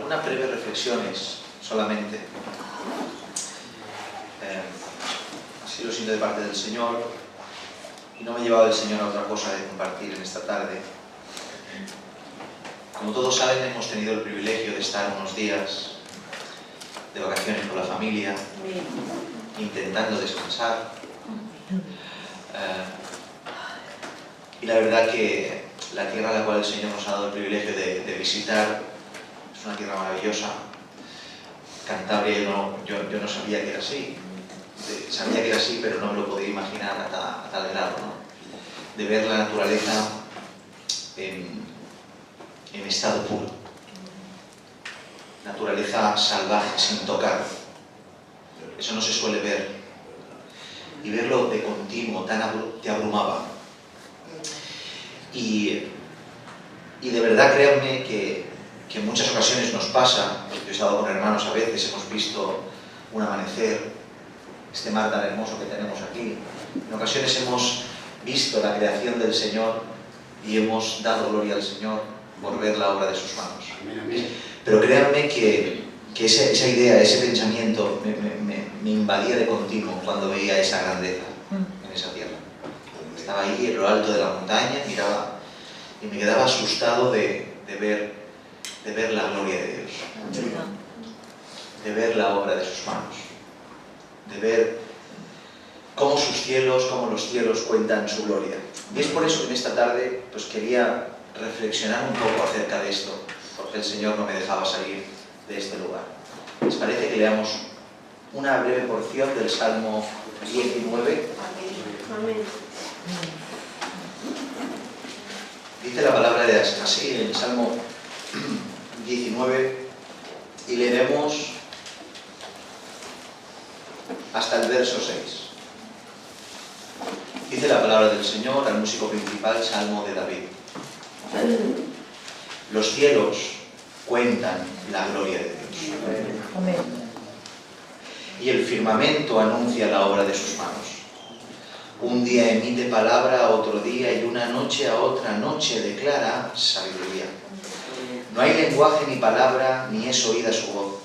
unas breves reflexiones solamente. Así lo siento de parte del Señor, y no me ha llevado el Señor a otra cosa de compartir en esta tarde. Como todos saben, hemos tenido el privilegio de estar unos días de vacaciones con la familia, intentando descansar. Y la verdad que la tierra a la cual el Señor nos ha dado el privilegio de visitar es una tierra maravillosa. Cantabria yo no sabía que era así. Sabía que era así, pero no me lo podía imaginar a tal grado, ¿no? De ver la naturaleza en estado puro. Naturaleza salvaje, sin tocar. Eso no se suele ver. Y verlo de continuo te abrumaba. Y de verdad, créanme que en muchas ocasiones nos pasa. Yo he estado con hermanos a veces, hemos visto un amanecer, este mar tan hermoso que tenemos aquí. En ocasiones hemos visto la creación del Señor y hemos dado gloria al Señor por ver la obra de sus manos. Pero créanme que esa idea, ese pensamiento me invadía de continuo cuando veía esa grandeza en esa tierra. Estaba ahí en lo alto de la montaña, miraba y me quedaba asustado de ver la gloria de Dios, de ver la obra de sus manos, de ver cómo los cielos cuentan su gloria. Y es por eso que en esta tarde pues quería reflexionar un poco acerca de esto, porque el Señor no me dejaba salir de este lugar. ¿Les parece que leamos una breve porción del Salmo 19? Amén. Dice la palabra de así en el Salmo 19 y leeremos hasta el verso 6. Dice la palabra del Señor al músico principal, Salmo de David. Los cielos cuentan la gloria de Dios. Amén. Y el firmamento anuncia la obra de sus manos. Un día emite palabra a otro día y una noche a otra noche declara sabiduría. No hay lenguaje ni palabra, ni es oída su voz.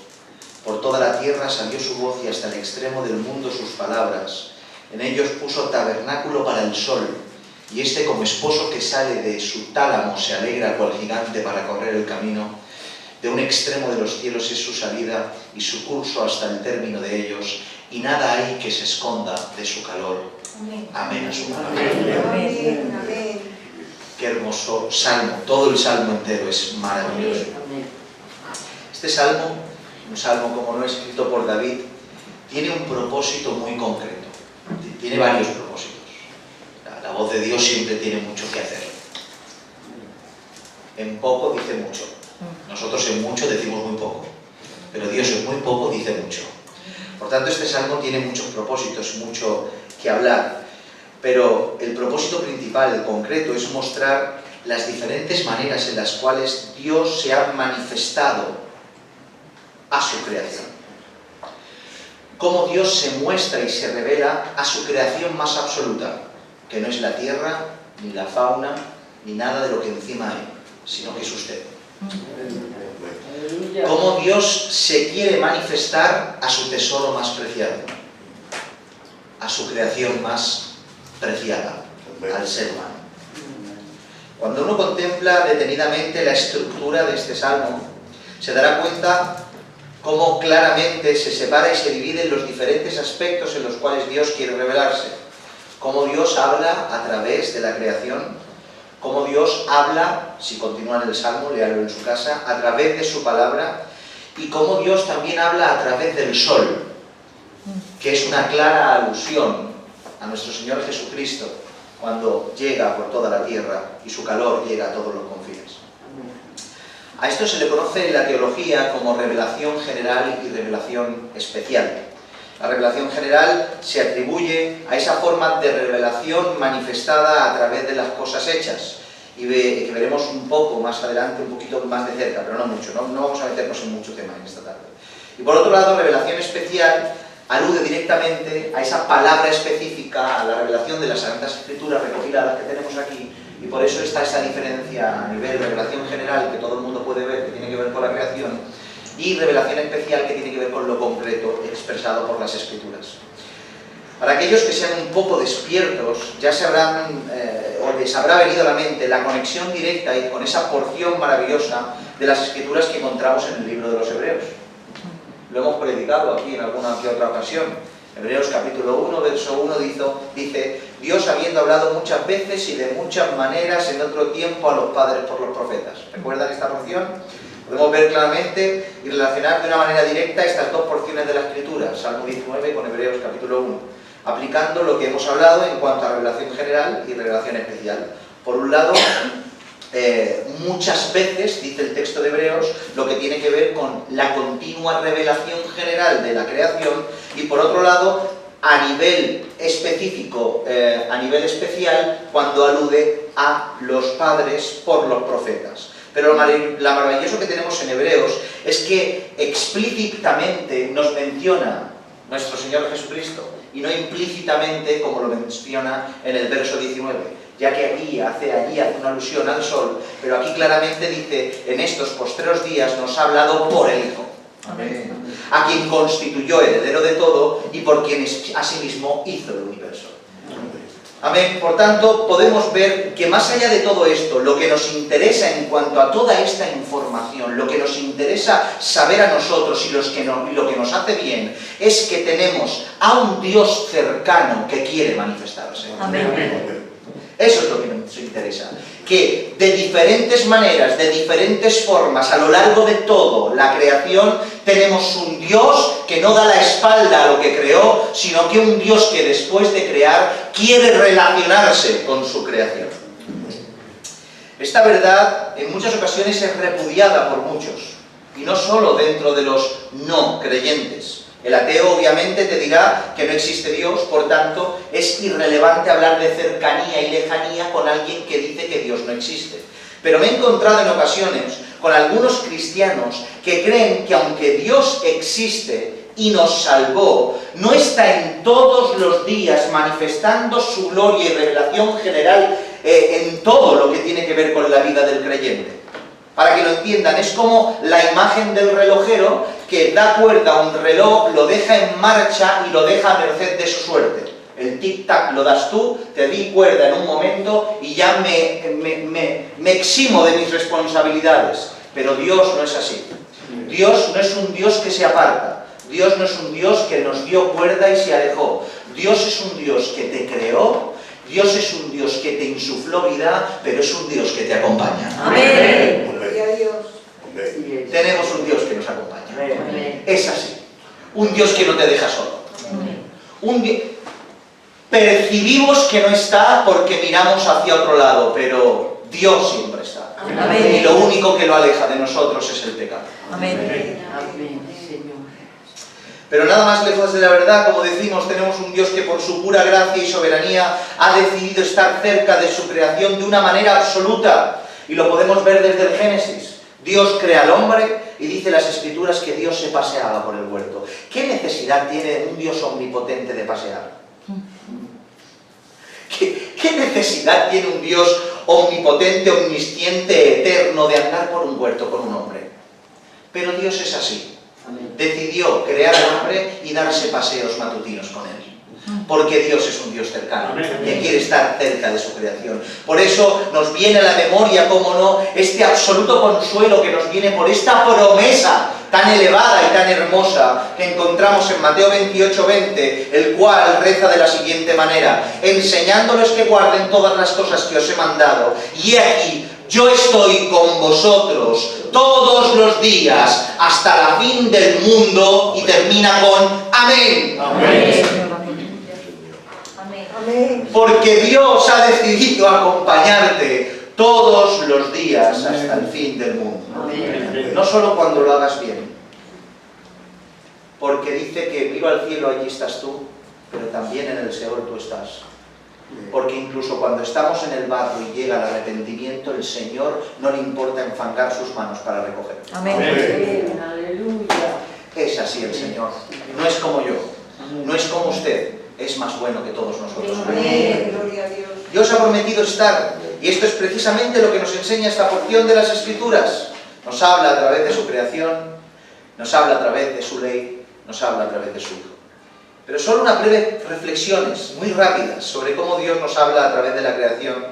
Por toda la tierra salió su voz y hasta el extremo del mundo sus palabras. En ellos puso tabernáculo para el sol, y este como esposo que sale de su tálamo se alegra cual gigante para correr el camino. De un extremo de los cielos es su salida y su curso hasta el término de ellos, y nada hay que se esconda de su calor. Amén a su palabra. Amén. Amén. Qué hermoso salmo, todo el salmo entero es maravilloso. Este salmo, un salmo como no escrito por David, tiene un propósito muy concreto, tiene varios propósitos. La voz de Dios siempre tiene mucho que hacer. En poco dice mucho. Nosotros en mucho decimos muy poco, pero Dios en muy poco dice mucho. Por tanto, este salmo tiene muchos propósitos, mucho que hablar, pero el propósito principal, el concreto, es mostrar las diferentes maneras en las cuales Dios se ha manifestado a su creación. Cómo Dios se muestra y se revela a su creación más absoluta, que no es la tierra, ni la fauna, ni nada de lo que encima hay, sino que es usted. Cómo Dios se quiere manifestar a su tesoro más preciado, a su creación más preciada, al ser humano. Cuando uno contempla detenidamente la estructura de este salmo, se dará cuenta cómo claramente se separa y se divide en los diferentes aspectos en los cuales Dios quiere revelarse. Cómo Dios habla a través de la creación, cómo Dios habla, si continúa en el Salmo, léalo en su casa, a través de su palabra, y cómo Dios también habla a través del sol, que es una clara alusión a nuestro Señor Jesucristo, cuando llega por toda la tierra y su calor llega a todos los confines. A esto se le conoce en la teología como revelación general y revelación especial. La revelación general se atribuye a esa forma de revelación manifestada a través de las cosas hechas, y que veremos un poco más adelante, un poquito más de cerca, pero no mucho, no vamos a meternos en mucho tema en esta tarde. Y por otro lado, revelación especial alude directamente a esa palabra específica, a la revelación de las Sagradas Escrituras recopiladas que tenemos aquí, y por eso está esa diferencia a nivel de revelación general que todo el mundo puede ver, que tiene que ver con la creación, y revelación especial que tiene que ver con lo concreto expresado por las Escrituras. Para aquellos que sean un poco despiertos, ya se habrán, o les habrá venido a la mente la conexión directa y con esa porción maravillosa de las Escrituras que encontramos en el libro de los Hebreos. Lo hemos predicado aquí en alguna que otra ocasión. Hebreos capítulo 1, verso 1 dice: Dios, habiendo hablado muchas veces y de muchas maneras en otro tiempo a los padres por los profetas. ¿Recuerdan esta porción? Podemos ver claramente y relacionar de una manera directa estas dos porciones de la Escritura, Salmo 19 con Hebreos capítulo 1, aplicando lo que hemos hablado en cuanto a revelación general y revelación especial. Por un lado, muchas veces, dice el texto de Hebreos, lo que tiene que ver con la continua revelación general de la creación, y por otro lado, a nivel específico, a nivel especial, cuando alude a los padres por los profetas. Pero lo maravilloso que tenemos en Hebreos es que explícitamente nos menciona nuestro Señor Jesucristo, y no implícitamente como lo menciona en el verso 19, ya que allí hace una alusión al sol, pero aquí claramente dice: en estos postreros días nos ha hablado por el Hijo, Amén. a quien constituyó heredero de todo y por quien asimismo hizo el universo. Amén. Por tanto, podemos ver que más allá de todo esto, lo que nos interesa en cuanto a toda esta información, lo que nos interesa saber a nosotros y lo que nos hace bien, es que tenemos a un Dios cercano que quiere manifestarse. Amén. Eso es lo que nos interesa. Que de diferentes maneras, de diferentes formas, a lo largo de todo la creación, tenemos un Dios que no da la espalda a lo que creó, sino que un Dios que después de crear quiere relacionarse con su creación. Esta verdad en muchas ocasiones es repudiada por muchos, y no solo dentro de los no creyentes. El ateo obviamente te dirá que no existe Dios, por tanto es irrelevante hablar de cercanía y lejanía con alguien que dice que Dios no existe. Pero me he encontrado en ocasiones con algunos cristianos que creen que aunque Dios existe y nos salvó, no está en todos los días manifestando su gloria y revelación general en todo lo que tiene que ver con la vida del creyente. Para que lo entiendan, es como la imagen del relojero que da cuerda a un reloj, lo deja en marcha y lo deja a merced de su suerte. El tic-tac lo das tú, te di cuerda en un momento y ya me eximo de mis responsabilidades. Pero Dios no es así. Dios no es un Dios que se aparta. Dios no es un Dios que nos dio cuerda y se alejó. Dios es un Dios que te creó. Dios es un Dios que te insufló vida, pero es un Dios que te acompaña. Amén. Gloria a Dios. Tenemos un Dios que nos acompaña. Amén. Es así. Un Dios que no te deja solo. Amén. Percibimos que no está porque miramos hacia otro lado, pero Dios siempre está. Amén. Y lo único que lo aleja de nosotros es el pecado. Amén. Amén, Señor. Pero nada más lejos de la verdad, como decimos, tenemos un Dios que por su pura gracia y soberanía ha decidido estar cerca de su creación de una manera absoluta. Y lo podemos ver desde el Génesis. Dios crea al hombre y dice las Escrituras que Dios se paseaba por el huerto. ¿Qué necesidad tiene un Dios omnipotente de pasear? ¿Qué necesidad tiene un Dios omnipotente, omnisciente, eterno de andar por un huerto con un hombre? Pero Dios es así. Decidió crear al hombre y darse paseos matutinos con él. Porque Dios es un Dios cercano, que quiere estar cerca de su creación. Por eso nos viene a la memoria, cómo no, este absoluto consuelo que nos viene por esta promesa tan elevada y tan hermosa que encontramos en Mateo 28:20, el cual reza de la siguiente manera: enseñándoles que guarden todas las cosas que os he mandado, y aquí yo estoy con vosotros todos los días hasta la fin del mundo, y termina con amén. Amén. Amén. Porque Dios ha decidido acompañarte todos los días hasta el fin del mundo. No solo cuando lo hagas bien. Porque dice que miro al cielo, allí estás tú, pero también en el Seol tú estás. Porque incluso cuando estamos en el barro y llega el arrepentimiento, el Señor no le importa enfangar sus manos para recogerlo. Amén. Aleluya. Es así el Señor. No es como yo, no es como usted. Es más bueno que todos nosotros. Amén. Gloria a Dios. Dios ha prometido estar, y esto es precisamente lo que nos enseña esta porción de las Escrituras. Nos habla a través de su creación, nos habla a través de su ley, nos habla a través de su Hijo. Pero solo unas breves reflexiones, muy rápidas, sobre cómo Dios nos habla a través de la creación,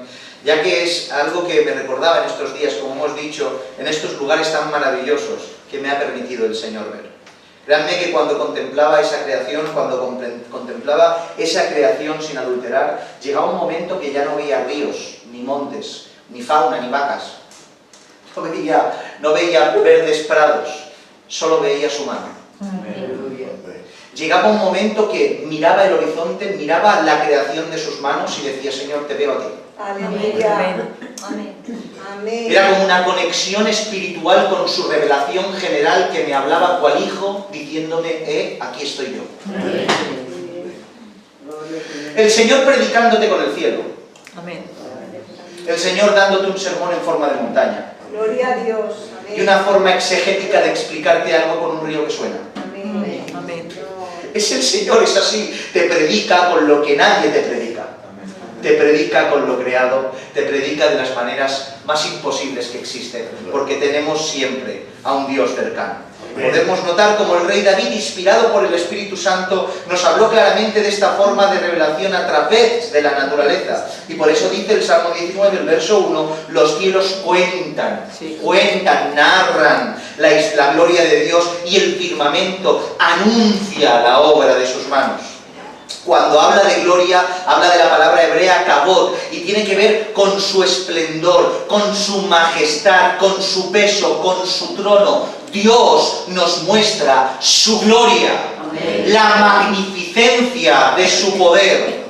ya que es algo que me recordaba en estos días, como hemos dicho, en estos lugares tan maravillosos que me ha permitido el Señor ver. Créanme que cuando contemplaba esa creación, contemplaba esa creación sin adulterar, llegaba un momento que ya no veía ríos, ni montes, ni fauna, ni vacas. No veía verdes prados, solo veía su mano. Aleluya. Llegaba un momento que miraba el horizonte, miraba la creación de sus manos y decía, Señor, te veo a ti. Aleluya. Amén. Amén. Era como una conexión espiritual con su revelación general que me hablaba cual hijo, diciéndome, aquí estoy yo. Gloria a Dios. El Señor predicándote con el cielo. Amén. El Señor dándote un sermón en forma de montaña. Gloria a Dios. Amén. Y una forma exegética de explicarte algo con un río que suena. Amén. Amén. Es el Señor, es así. Te predica con lo que nadie te predica. Te predica con lo creado, te predica de las maneras más imposibles que existen, porque tenemos siempre a un Dios cercano. Podemos notar como el rey David, inspirado por el Espíritu Santo, nos habló claramente de esta forma de revelación a través de la naturaleza. Y por eso dice el Salmo 19, el verso 1, los cielos cuentan, narran la gloria de Dios, y el firmamento anuncia la obra de sus manos. Cuando habla de gloria, habla de la palabra hebrea kabod, y tiene que ver con su esplendor, con su majestad, con su peso, con su trono. Dios nos muestra su gloria, la magnificencia de su poder.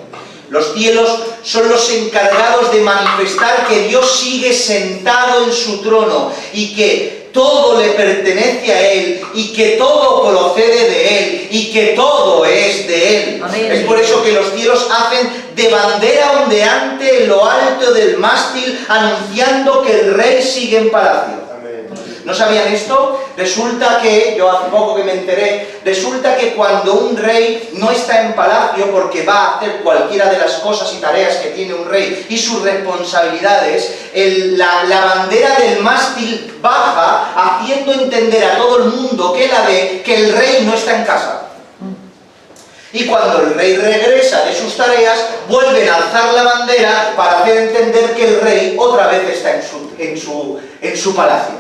Los cielos son los encargados de manifestar que Dios sigue sentado en su trono y que todo le pertenece a Él y que todo procede de Él y que todo es de Él. Amén. Es por eso que los cielos hacen de bandera ondeante en lo alto del mástil, anunciando que el rey sigue en palacio. ¿No sabían esto? Resulta que, yo hace poco que me enteré, resulta que cuando un rey no está en palacio porque va a hacer cualquiera de las cosas y tareas que tiene un rey y sus responsabilidades, la bandera del mástil baja, haciendo entender a todo el mundo que la ve que el rey no está en casa. Y cuando el rey regresa de sus tareas, vuelven a alzar la bandera para hacer entender que el rey otra vez está en su palacio.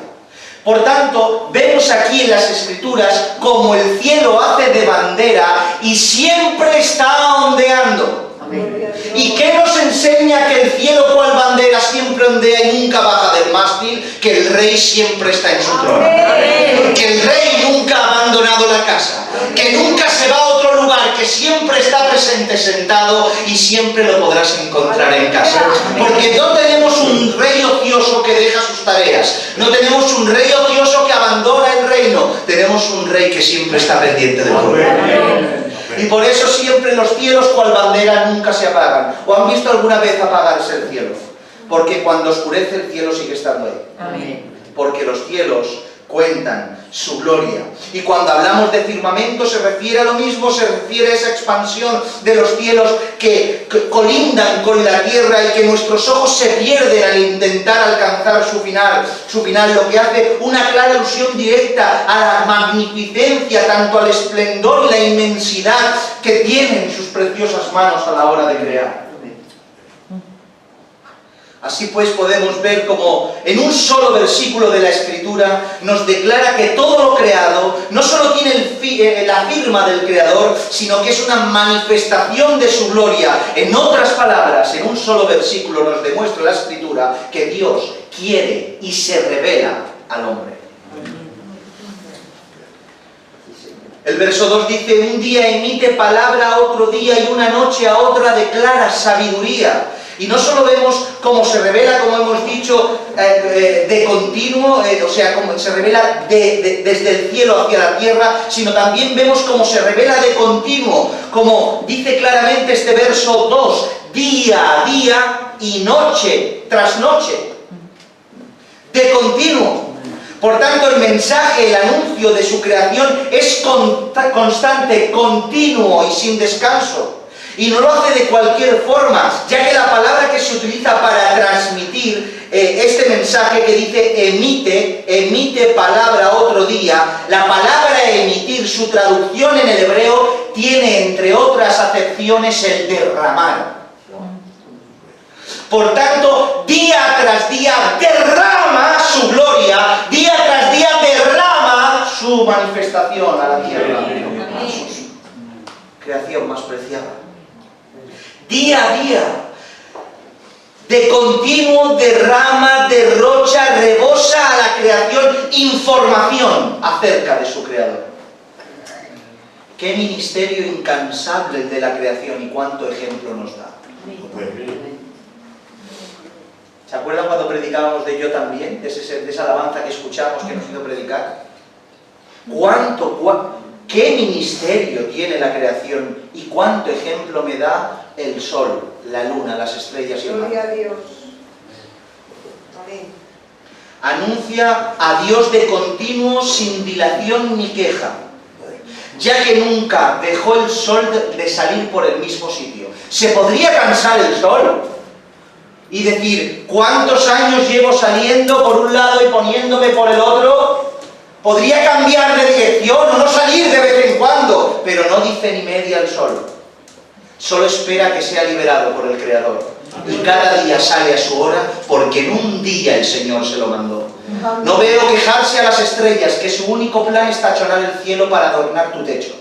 Por tanto, vemos aquí en las Escrituras como el cielo hace de bandera y siempre está ondeando. Gloria a Dios. ¿Y qué nos enseña que el cielo cual bandera siempre ondea y nunca baja del mástil? Que el rey siempre está en su trono. Amén. Que el rey nunca ha abandonado la casa, que nunca se va a otro lugar, que siempre está presente sentado y siempre lo podrás encontrar en casa. Porque no tenemos un rey ocioso que deja sus tareas, no tenemos un rey ocioso que abandona el reino, tenemos un rey que siempre está pendiente del pueblo. Y por eso siempre los cielos cual bandera nunca se apagan. ¿O han visto alguna vez apagarse el cielo? Porque cuando oscurece el cielo sigue estando ahí. Amén. Porque los cielos cuentan su gloria. Y cuando hablamos de firmamento se refiere a lo mismo, se refiere a esa expansión de los cielos que colindan con la tierra y que nuestros ojos se pierden al intentar alcanzar su final, lo que hace una clara alusión directa a la magnificencia, tanto al esplendor y la inmensidad que tienen sus preciosas manos a la hora de crear. Así pues podemos ver como en un solo versículo de la Escritura nos declara que todo lo creado no solo tiene la firma del Creador, sino que es una manifestación de su gloria. En otras palabras, en un solo versículo nos demuestra la Escritura que Dios quiere y se revela al hombre. El verso 2 dice, un día emite palabra a otro día y una noche a otra declara sabiduría. Y no solo vemos cómo se revela, como hemos dicho, de continuo, o sea, cómo se revela desde el cielo hacia la tierra, sino también vemos cómo se revela de continuo, como dice claramente este verso 2, día a día y noche tras noche, de continuo. Por tanto, el mensaje, el anuncio de su creación es constante, continuo y sin descanso. Y no lo hace de cualquier forma, ya que la palabra que se utiliza para transmitir este mensaje que dice emite palabra otro día, la palabra emitir, su traducción en el hebreo, tiene entre otras acepciones el derramar. Por tanto, día tras día derrama su gloria, día tras día derrama su manifestación a la tierra, a su creación más preciada. Día a día, de continuo derrama, derrocha, rebosa a la creación información acerca de su creador. Qué ministerio incansable el de la creación y cuánto ejemplo nos da. ¿Se acuerdan cuando predicábamos de Yo también? De esa alabanza que escuchamos que nos hizo predicar. ¿Qué ministerio tiene la creación y cuánto ejemplo me da el sol, la luna, las estrellas y el mar? Gloria a Dios. Amén. Anuncia a Dios de continuo, sin dilación ni queja, ya que nunca dejó el sol de salir por el mismo sitio. ¿Se podría cansar el sol? Y decir, ¿cuántos años llevo saliendo por un lado y poniéndome por el otro? Podría cambiar de dirección o no salir de vez en cuando, pero no dice ni media el sol. Solo espera que sea liberado por el Creador. Y cada día sale a su hora, porque en un día el Señor se lo mandó. No veo quejarse a las estrellas, que su único plan es tachonar el cielo para adornar tu techo.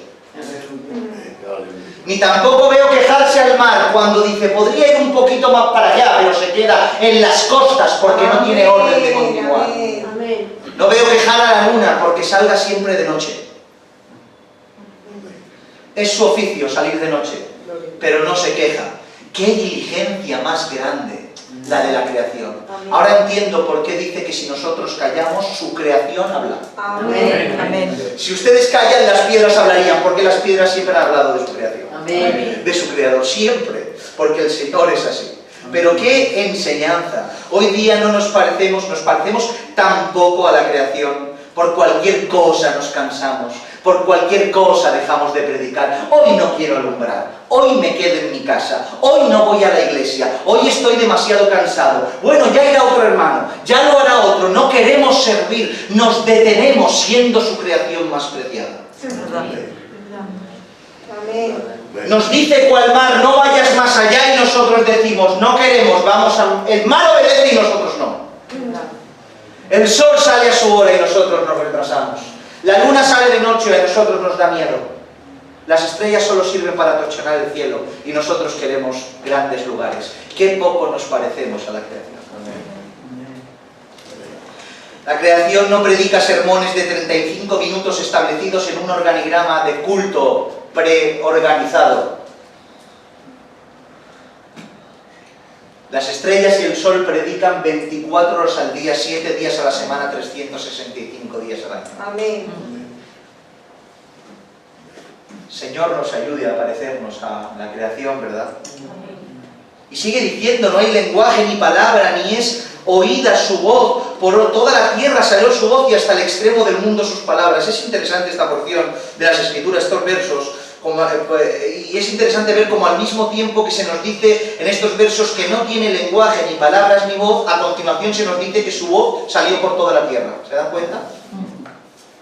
Ni tampoco veo quejarse al mar cuando dice, podría ir un poquito más para allá, pero se queda en las costas porque no tiene orden de continuar. Amén. No veo quejar a la luna porque salga siempre de noche. Es su oficio salir de noche, pero no se queja. ¡Qué diligencia más grande la de la creación! Ahora entiendo por qué dice que si nosotros callamos, su creación habla. Amén. Amén. Si ustedes callan, las piedras hablarían, porque las piedras siempre han hablado de su creación. Amén. De su creador, siempre, porque el Señor es así. Pero qué enseñanza. Hoy día no nos parecemos tan poco a la creación. Por cualquier cosa nos cansamos, por cualquier cosa dejamos de predicar. Hoy no quiero alumbrar, hoy me quedo en mi casa, hoy no voy a la iglesia, hoy estoy demasiado cansado. Bueno, ya irá otro hermano, ya lo hará otro, no queremos servir, nos detenemos siendo su creación más preciada. Amén. Nos dice cual mar, no vayas más allá, y nosotros decimos, no queremos, el mar obedece y nosotros no. El sol sale a su hora y nosotros nos retrasamos. La luna sale de noche y a nosotros nos da miedo. Las estrellas solo sirven para atorchonar el cielo y nosotros queremos grandes lugares. Qué poco nos parecemos a la creación. La creación no predica sermones de 35 minutos establecidos en un organigrama de culto preorganizado. Las estrellas y el sol predican 24 horas al día, 7 días a la semana, 365 días al año. Amén. Señor nos ayude a parecernos a la creación, ¿verdad? Y sigue diciendo, no hay lenguaje ni palabra, ni es oída su voz. Por toda la tierra salió su voz y hasta el extremo del mundo sus palabras. Es interesante esta porción de las Escrituras, estos versos. Y es interesante ver cómo al mismo tiempo que se nos dice en estos versos que no tiene lenguaje, ni palabras, ni voz, a continuación se nos dice que su voz salió por toda la tierra. ¿Se dan cuenta?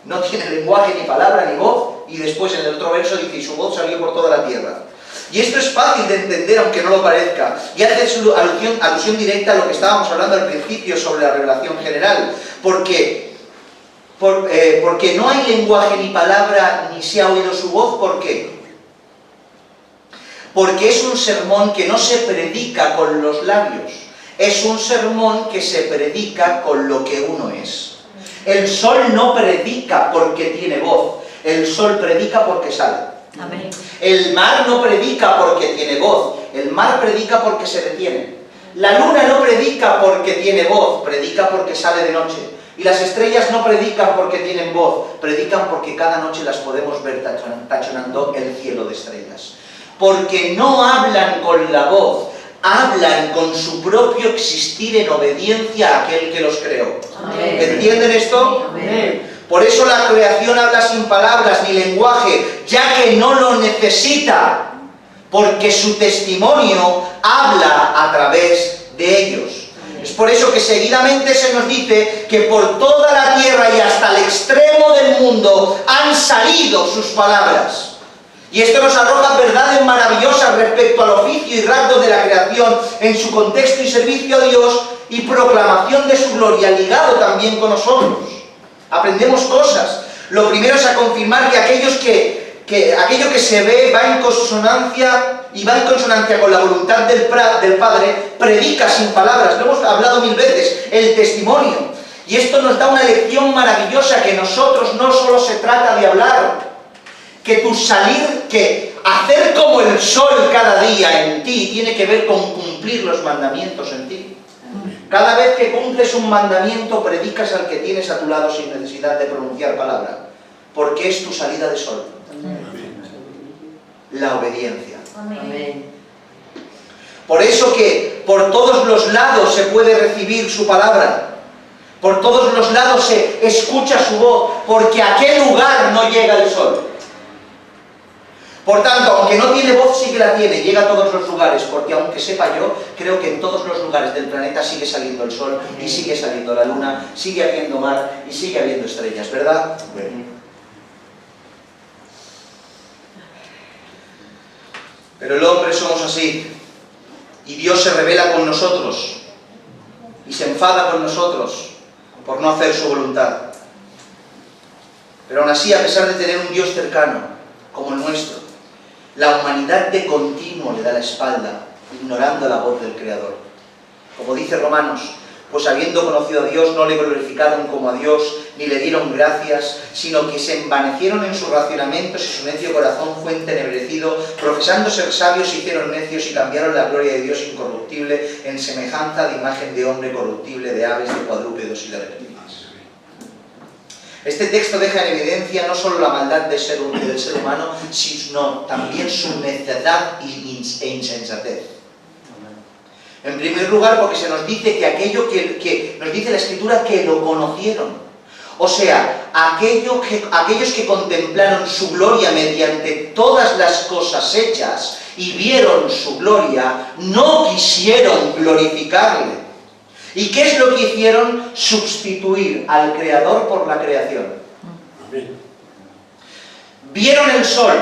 No tiene lenguaje, ni palabra, ni voz, y después en el otro verso dice, y su voz salió por toda la tierra. Y esto es fácil de entender, aunque no lo parezca, y hace alusión directa a lo que estábamos hablando al principio sobre la revelación general, porque no hay lenguaje ni palabra, ni se ha oído su voz. ¿Por qué? Porque es un sermón que no se predica con los labios, es un sermón que se predica con lo que uno es. El sol no predica porque tiene voz, el sol predica porque sale. Amén. El mar no predica porque tiene voz, el mar predica porque se detiene. La luna no predica porque tiene voz, predica porque sale de noche. Y las estrellas no predican porque tienen voz, predican porque cada noche las podemos ver tachonando el cielo de estrellas. Porque no hablan con la voz, hablan con su propio existir en obediencia a aquel que los creó. Amén. ¿Entienden esto? Amén. Por eso la creación habla sin palabras ni lenguaje, ya que no lo necesita. porque su testimonio habla a través de ellos. Es por eso que seguidamente se nos dice que por toda la tierra y hasta el extremo del mundo han salido sus palabras. Y esto nos arroja verdades maravillosas respecto al oficio y rasgos de la creación en su contexto y servicio a Dios y proclamación de su gloria, ligado también con nosotros. Aprendemos cosas. Lo primero es a confirmar que aquello que se ve va en consonancia con la voluntad del Padre, predica sin palabras. Lo hemos hablado 1000 veces, el testimonio. Y esto nos da una lección maravillosa, que nosotros no solo se trata de hablar, que hacer como el sol cada día en ti tiene que ver con cumplir los mandamientos en ti. Cada vez que cumples un mandamiento, predicas al que tienes a tu lado sin necesidad de pronunciar palabra, porque es tu salida de sol. La obediencia. Amén. Por eso que por todos los lados se puede recibir su palabra, por todos los lados se escucha su voz, porque a qué lugar no llega el sol. Por tanto, aunque no tiene voz, sí que la tiene, llega a todos los lugares, porque aunque sepa yo, creo que en todos los lugares del planeta sigue saliendo el sol, y sigue saliendo la luna, sigue habiendo mar, y sigue habiendo estrellas, ¿verdad? Pero el hombre somos así, y Dios se revela con nosotros, y se enfada con nosotros, por no hacer su voluntad. Pero aún así, a pesar de tener un Dios cercano, como el nuestro, la humanidad de continuo le da la espalda, ignorando la voz del Creador. Como dice Romanos, pues habiendo conocido a Dios, no le glorificaron como a Dios, ni le dieron gracias, sino que se envanecieron en sus racionamientos y su necio corazón fue entenebrecido, profesando ser sabios se hicieron necios y cambiaron la gloria de Dios incorruptible en semejanza de imagen de hombre corruptible, de aves, de cuadrúpedos y de reptiles. Este texto deja en evidencia no solo la maldad del ser humano, sino también su necedad e insensatez. En primer lugar, porque se nos dice que aquello que nos dice la Escritura, que lo conocieron. O sea, aquellos que contemplaron su gloria mediante todas las cosas hechas y vieron su gloria, no quisieron glorificarle. ¿Y qué es lo que hicieron? Sustituir al Creador por la creación. Vieron el sol,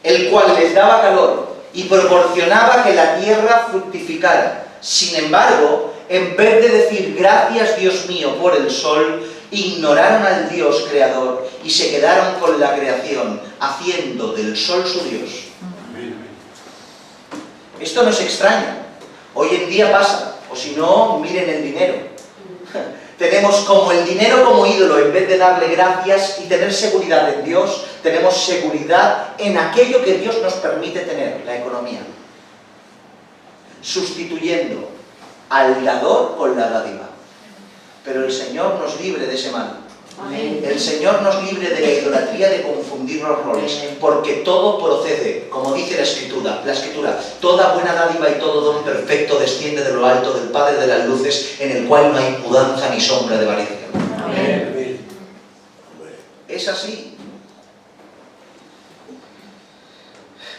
el cual les daba calor y proporcionaba que la tierra fructificara. Sin embargo, en vez de decir gracias Dios mío por el sol, ignoraron al Dios creador y se quedaron con la creación, haciendo del sol su Dios. Esto no es extraño. Hoy en día pasa. O si no, miren el dinero. Tenemos como el dinero como ídolo, en vez de darle gracias y tener seguridad en Dios, tenemos seguridad en aquello que Dios nos permite tener, la economía. Sustituyendo al dador con la dádiva. Pero el Señor nos libre de ese mal. Amén. El Señor nos libre de la idolatría, de confundir los roles, porque todo procede, como dice la Escritura, toda buena dádiva y todo don perfecto desciende de lo alto del Padre de las luces, en el cual no hay mudanza ni sombra de variación. Amén. Es así.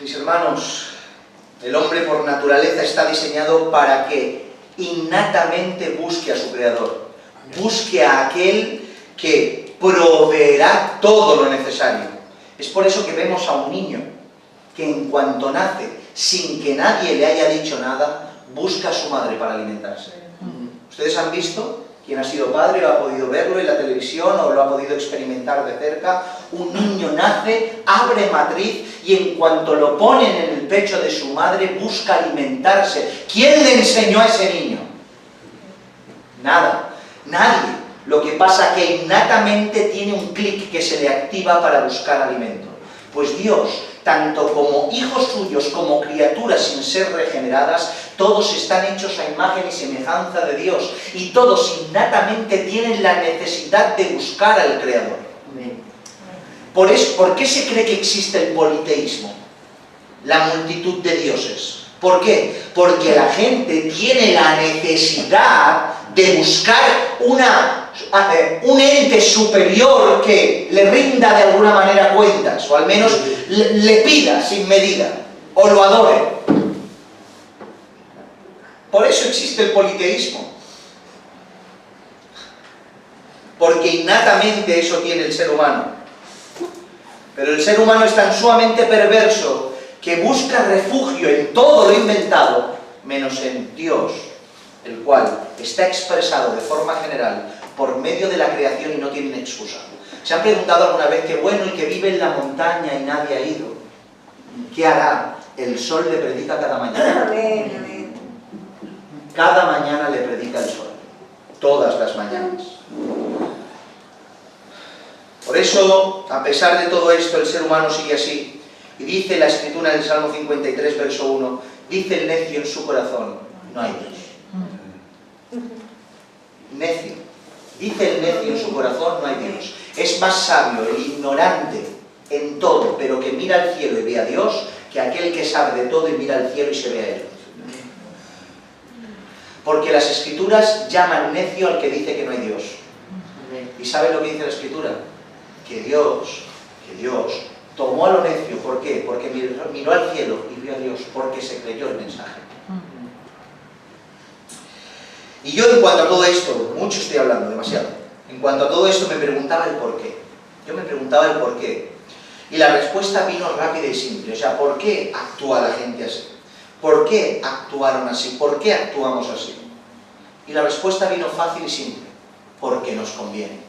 Mis hermanos, el hombre por naturaleza está diseñado para que innatamente busque a su Creador, busque a aquel que proveerá todo lo necesario. Es por eso que vemos a un niño que en cuanto nace, sin que nadie le haya dicho nada, busca a su madre para alimentarse. ¿Ustedes han visto? Quien ha sido padre o ha podido verlo en la televisión o lo ha podido experimentar de cerca. Un niño nace, abre matriz y en cuanto lo ponen en el pecho de su madre, busca alimentarse. ¿Quién le enseñó a ese niño? Nada, nadie. Lo que pasa es que innatamente tiene un clic que se le activa para buscar alimento. Pues Dios, tanto como hijos suyos como criaturas sin ser regeneradas, todos están hechos a imagen y semejanza de Dios y todos innatamente tienen la necesidad de buscar al Creador. ¿Por qué se cree que existe el politeísmo? La multitud de dioses. ¿Por qué? Porque la gente tiene la necesidad de buscar un ente superior que le rinda de alguna manera cuentas, o al menos le pida sin medida. o lo adore. Por eso existe el politeísmo. Porque innatamente eso tiene el ser humano. Pero el ser humano es tan sumamente perverso que busca refugio en todo lo inventado, menos en Dios, el cual está expresado de forma general por medio de la creación y no tiene excusa. ¿Se han preguntado alguna vez que bueno, el que vive en la montaña y nadie ha ido, qué hará? El sol le predica cada mañana. Amén, amén. Cada mañana le predica el sol. Todas las mañanas. Por eso, a pesar de todo esto, el ser humano sigue así. Y dice la Escritura en el Salmo 53, verso 1, dice el necio en su corazón, no hay Dios. Necio. Dice el necio en su corazón, no hay Dios. Es más sabio el ignorante en todo, pero que mira al cielo y ve a Dios, que aquel que sabe de todo y mira al cielo y se ve a Él. Porque las Escrituras llaman necio al que dice que no hay Dios. ¿Y saben lo que dice la Escritura? Que Dios tomó a lo necio. ¿Por qué? Porque miró al cielo y vio a Dios, porque se creyó el mensaje. Y yo, en cuanto a todo esto, mucho estoy hablando, demasiado, en cuanto a todo esto me preguntaba el por qué. Yo me preguntaba el por qué. Y la respuesta vino rápida y simple. O sea, ¿por qué actúa la gente así? ¿Por qué actuaron así? ¿Por qué actuamos así? Y la respuesta vino fácil y simple. Porque nos conviene.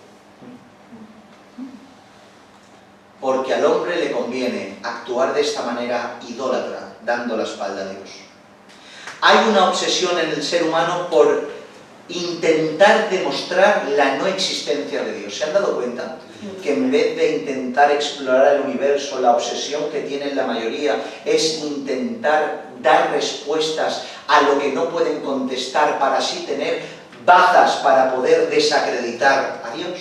Porque al hombre le conviene actuar de esta manera idólatra, dando la espalda a Dios. Hay una obsesión en el ser humano por intentar demostrar la no existencia de Dios. ¿Se han dado cuenta? Que en vez de intentar explorar el universo, la obsesión que tienen la mayoría es intentar dar respuestas a lo que no pueden contestar para así tener bazas para poder desacreditar a Dios.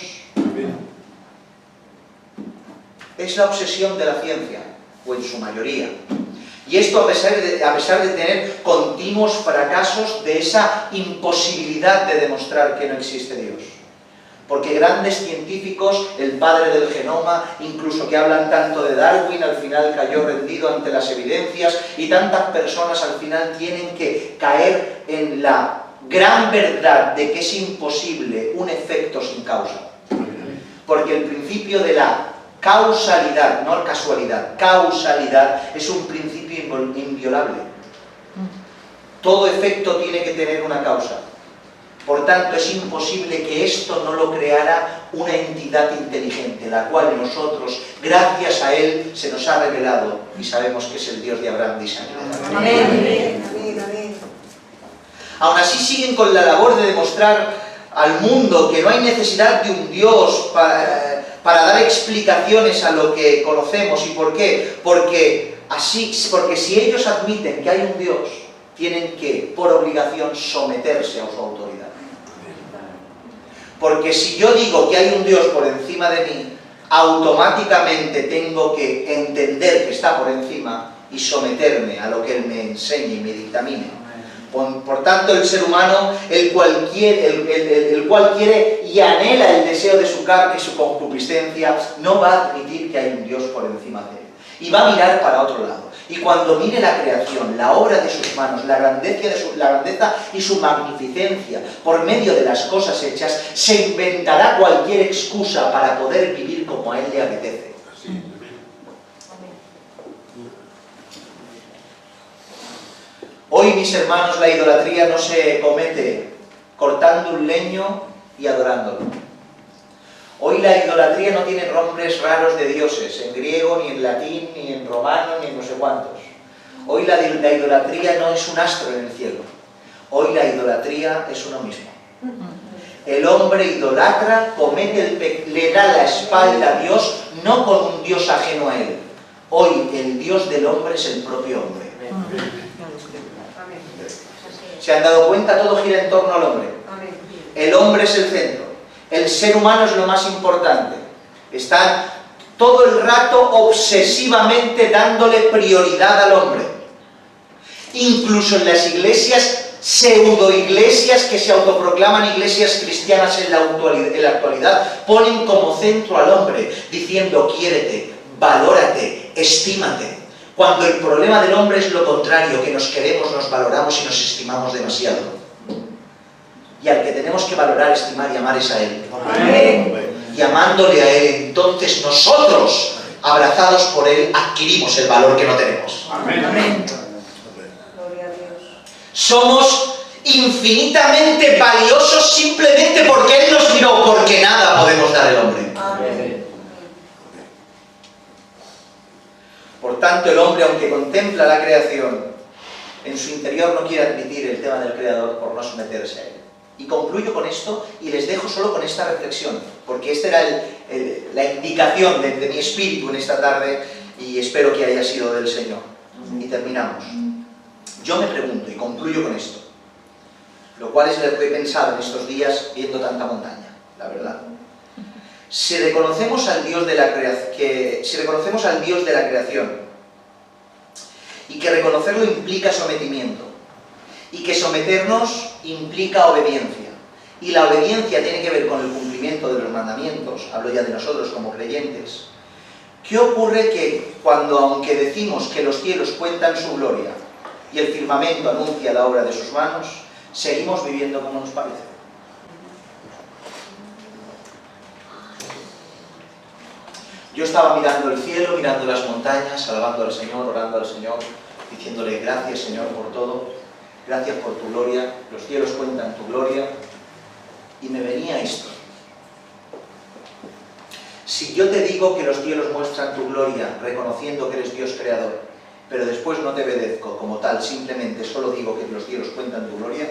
Es la obsesión de la ciencia, o en su mayoría. Y esto a pesar de tener continuos fracasos de esa imposibilidad de demostrar que no existe Dios. Porque grandes científicos, el padre del genoma, incluso que hablan tanto de Darwin, al final cayó rendido ante las evidencias, y tantas personas al final tienen que caer en la gran verdad de que es imposible un efecto sin causa. Porque el principio de la causalidad, no casualidad, causalidad es un principio inviolable. Todo efecto tiene que tener una causa. Por tanto, es imposible que esto no lo creara una entidad inteligente, la cual nosotros, gracias a Él, se nos ha revelado y sabemos que es el Dios de Abraham, de Isaac. Amén, amén, amén. Aún así siguen con la labor de demostrar al mundo que no hay necesidad de un Dios para dar explicaciones a lo que conocemos. ¿Y por qué? Porque si ellos admiten que hay un Dios, tienen que, por obligación, someterse a su autoridad. Porque si yo digo que hay un Dios por encima de mí, automáticamente tengo que entender que está por encima y someterme a lo que Él me enseñe y me dictamine. Por tanto, el ser humano, el cual quiere y anhela el deseo de su carne y su concupiscencia, no va a admitir que hay un Dios por encima de él. Y va a mirar para otro lado. Y cuando mire la creación, la obra de sus manos, la grandeza y su magnificencia por medio de las cosas hechas, se inventará cualquier excusa para poder vivir como a él le apetece. Hoy, mis hermanos, la idolatría no se comete cortando un leño y adorándolo. Hoy la idolatría no tiene nombres raros de dioses, en griego, ni en latín, ni en romano, ni en no sé cuántos. Hoy la idolatría no es un astro en el cielo. Hoy la idolatría es uno mismo. El hombre idolatra, le da la espalda a Dios, no con un Dios ajeno a él. Hoy el Dios del hombre es el propio hombre. ¿Se han dado cuenta? Todo gira en torno al hombre. El hombre es el centro. El ser humano es lo más importante. Están todo el rato obsesivamente dándole prioridad al hombre. Incluso en las iglesias, pseudo-iglesias que se autoproclaman iglesias cristianas en la actualidad, ponen como centro al hombre, diciendo quiérete, valórate, estímate. Cuando el problema del hombre es lo contrario, que nos queremos, nos valoramos y nos estimamos demasiado. Y al que tenemos que valorar, estimar y amar es a Él. Y amándole a Él, entonces nosotros, abrazados por Él, adquirimos el valor que no tenemos. Gloria a Dios. Somos infinitamente valiosos simplemente porque Él nos miró, porque nada podemos dar el hombre. Amén. Por tanto, el hombre, aunque contempla la creación, en su interior no quiere admitir el tema del Creador por no someterse a Él. Y concluyo con esto y les dejo solo con esta reflexión, porque esta era la indicación de mi espíritu en esta tarde y espero que haya sido del Señor. Y terminamos. Yo me pregunto y concluyo con esto, lo cual es lo que he pensado en estos días viendo tanta montaña, la verdad. Si reconocemos al Dios de la creación y que reconocerlo implica sometimiento y que someternos implica obediencia y la obediencia tiene que ver con el cumplimiento de los mandamientos, hablo ya de nosotros como creyentes, ¿qué ocurre? Que cuando, aunque decimos que los cielos cuentan su gloria y el firmamento anuncia la obra de sus manos, seguimos viviendo como nos parece? Yo estaba mirando el cielo, mirando las montañas, alabando al Señor, orando al Señor, diciéndole gracias, Señor, por todo, gracias por tu gloria, los cielos cuentan tu gloria, y me venía esto. Si yo te digo que los cielos muestran tu gloria, reconociendo que eres Dios creador, pero después no te obedezco como tal, simplemente solo digo que los cielos cuentan tu gloria,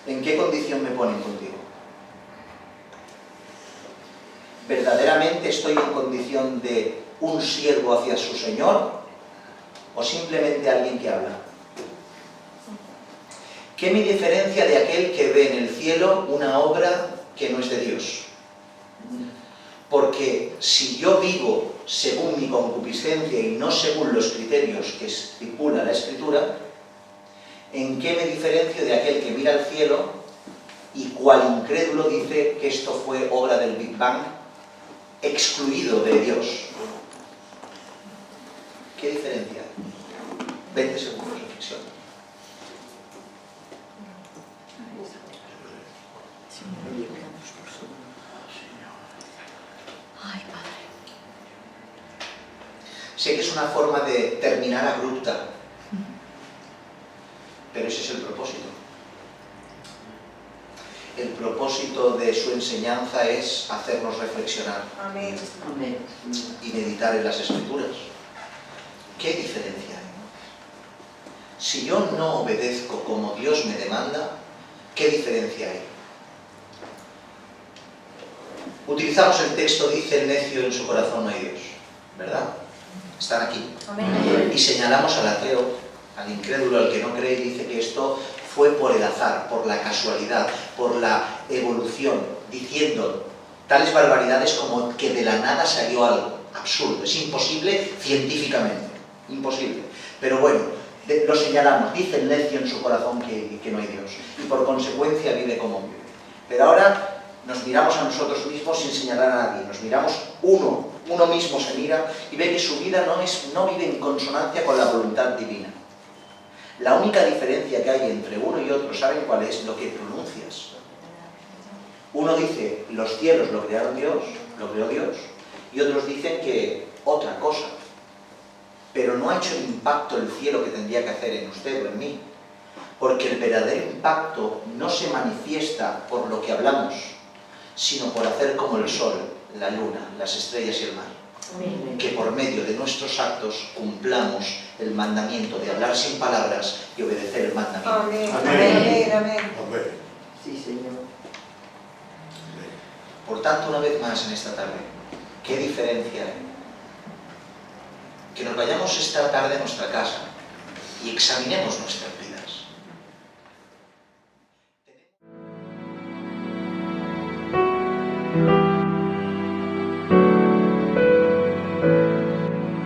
¿en qué condición me ponen contigo? ¿Verdaderamente estoy en condición de un siervo hacia su Señor o simplemente alguien que habla? ¿Qué me diferencia de aquel que ve en el cielo una obra que no es de Dios? Porque si yo vivo según mi concupiscencia y no según los criterios que estipula la Escritura, ¿en qué me diferencio de aquel que mira al cielo y cual incrédulo dice que esto fue obra del Big Bang, excluido de Dios? ¿Qué diferencia hay? 20 segundos de reflexión. Sé que es una forma de terminar abrupta, pero ese es el propósito. El propósito de su enseñanza es hacernos reflexionar Amén. Amén. y meditar en las Escrituras. ¿Qué diferencia hay? Si yo no obedezco como Dios me demanda, ¿qué diferencia hay? Utilizamos el texto, dice el necio en su corazón no hay Dios, ¿verdad? Están aquí. Amén. Y señalamos al ateo, al incrédulo, al que no cree, y dice que esto fue por el azar, por la casualidad, por la evolución, diciendo tales barbaridades como que de la nada salió algo absurdo. Es imposible científicamente, imposible. Pero bueno, lo señalamos, dice el necio en su corazón que no hay Dios, y por consecuencia vive como vive. Pero ahora nos miramos a nosotros mismos sin señalar a nadie, nos miramos uno mismo se mira y ve que su vida no vive en consonancia con la voluntad divina. La única diferencia que hay entre uno y otro, ¿saben cuál es? Lo que pronuncias. Uno dice, los cielos lo crearon Dios, lo creó Dios, y otros dicen que otra cosa. Pero no ha hecho el impacto el cielo que tendría que hacer en usted o en mí, porque el verdadero impacto no se manifiesta por lo que hablamos, sino por hacer como el sol, la luna, las estrellas y el mar. Amén. Que por medio de nuestros actos cumplamos el mandamiento de hablar sin palabras y obedecer el mandamiento. Amén. Amén. Amén. Amén. Sí, Señor. Por tanto, una vez más en esta tarde, ¿qué diferencia hay? Que nos vayamos esta tarde a nuestra casa y examinemos nuestra vida.